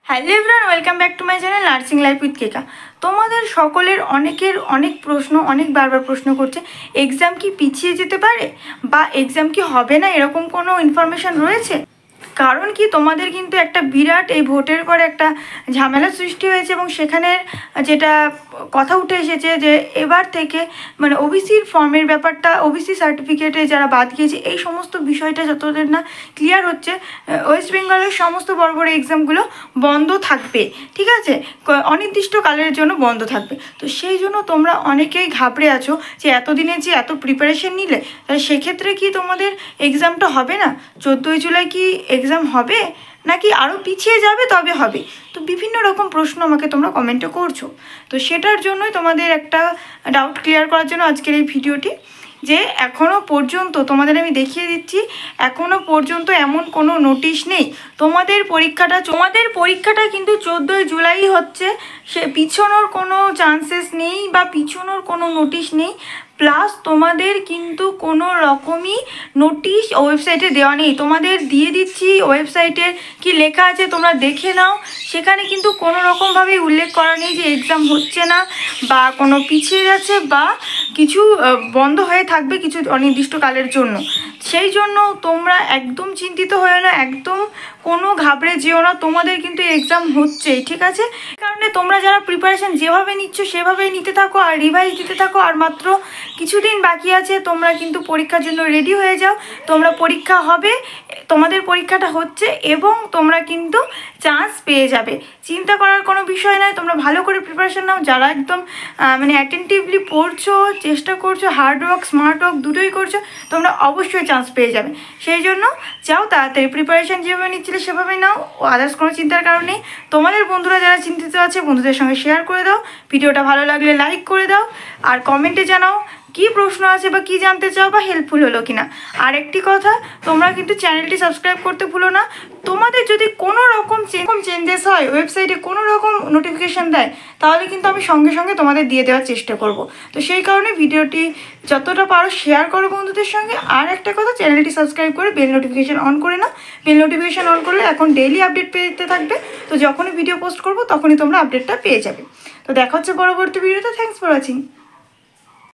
Hello everyone, welcome back to my channel nursing life with Keka. তোমাদের সকলের অনেক প্রশ্ন বারবার প্রশ্ন করছে, এক্সাম কি পিছিয়ে যেতে পারে বা এক্সাম কি হবে না, এরকম কোনো ইনফরমেশান রয়েছে? কারণ কি, তোমাদের কিন্তু একটা বিরাট এই ভোটের পরে একটা ঝামেলা সৃষ্টি হয়েছে এবং সেখানের যেটা কথা উঠে এসেছে যে এবার থেকে মানে ওবিসির ফর্মের ব্যাপারটা, ওবিসি সার্টিফিকেটে যারা বাদ গিয়েছে, এই সমস্ত বিষয়টা যতদিন না ক্লিয়ার হচ্ছে, ওয়েস্ট বেঙ্গলের সমস্ত বড় বড় এক্সামগুলো বন্ধ থাকবে। ঠিক আছে, অনির্দিষ্টকালের জন্য বন্ধ থাকবে। তো সেই জন্য তোমরা অনেকেই ঘাবড়ে আছো যে এতদিনে যে এত প্রিপারেশন নিলে, তাহলে সেক্ষেত্রে কি তোমাদের এক্সামটা হবে না? 14ই জুলাই কি এক্সাম হবে নাকি আরও পিছিয়ে যাবে তবে হবে? তো বিভিন্ন রকম প্রশ্ন আমাকে তোমরা কমেন্টে করছো। তো সেটার জন্যই তোমাদের একটা ডাউট ক্লিয়ার করার জন্য আজকের এই ভিডিওটি, যে এখনও পর্যন্ত তোমাদের আমি দেখিয়ে দিচ্ছি, এখনও পর্যন্ত এমন কোনো নোটিশ নেই। তোমাদের পরীক্ষাটা কিন্তু 14ই জুলাই হচ্ছে, সে পিছনোর কোনো চান্সেস নেই বা পিছনোর কোনো নোটিশ নেই। প্লাস তোমাদের কিন্তু কোনো রকমই নোটিশ ওয়েবসাইটে দেওয়া নেই। তোমাদের দিয়ে দিচ্ছি, ওয়েবসাইটের কি লেখা আছে তোমরা দেখে নাও। সেখানে কিন্তু কোনো রকমভাবেই উল্লেখ করা নেই যে এক্সাম হচ্ছে না বা কোনো পিছিয়ে যাচ্ছে বা কিছু বন্ধ হয়ে থাকবে কিছু অনির্দিষ্টকালের জন্য। সেই জন্য তোমরা একদম চিন্তিত হয়ে না, একদম কোনো ঘাবড়ে যেও না। তোমাদের কিন্তু এক্সাম হচ্ছেই, ঠিক আছে? কারণে তোমরা যারা প্রিপারেশান যেভাবে নিচ্ছ সেভাবেই নিতে থাকো আর রিভাইজ দিতে থাকো। আর মাত্র কিছুদিন বাকি আছে, তোমরা কিন্তু পরীক্ষার জন্য রেডি হয়ে যাও। তোমরা পরীক্ষা হবে, তোমাদের পরীক্ষাটা হচ্ছে এবং তোমরা কিন্তু চান্স পেয়ে যাবে। চিন্তা করার কোনো বিষয় নয়। তোমরা ভালো করে প্রিপারেশান নাও। যারা একদম মানে অ্যাটেন্টিভলি পড়ছো, চেষ্টা করছো, হার্ড ওয়ার্ক স্মার্ট ওয়ার্ক দুটোই করছো, তোমরা অবশ্যই চান্স পেয়ে যাবে। সেই জন্য যাও তাড়াতাড়ি, প্রিপারেশান যেভাবে নিচ্ছিলে সেভাবে নাও, আদার্স কোনো চিন্তার কারণ নেই। তোমাদের বন্ধুরা যারা চিন্তিত আছে, বন্ধুদের সঙ্গে শেয়ার করে দাও। ভিডিওটা ভালো লাগলে লাইক করে দাও আর কমেন্টে জানাও কী প্রশ্ন আছে বা কী জানতে চাও বা হেল্পফুল হলো কিনা। আর একটি কথা, তোমরা কিন্তু চ্যানেলটি সাবস্ক্রাইব করতে ভুলো না। তোমাদের যদি কোনো রকম চেঞ্জেস হয়, ওয়েবসাইটে কোনো রকম নোটিফিকেশান দেয়, তাহলে কিন্তু আমি সঙ্গে সঙ্গে তোমাদের দিয়ে দেওয়ার চেষ্টা করব। তো সেই কারণে ভিডিওটি যতটা পারো শেয়ার করো বন্ধুদের সঙ্গে। আর একটা কথা, চ্যানেলটি সাবস্ক্রাইব করে বেল নোটিফিকেশান অন করে নাও। বেল নোটিফিকেশান অন করলে এখন ডেইলি আপডেট পেতে থাকবে। তো যখনই ভিডিও পোস্ট করবো তখনই তোমরা আপডেটটা পেয়ে যাবে। তো দেখা হচ্ছে পরবর্তী ভিডিওতে। Thanks for watching.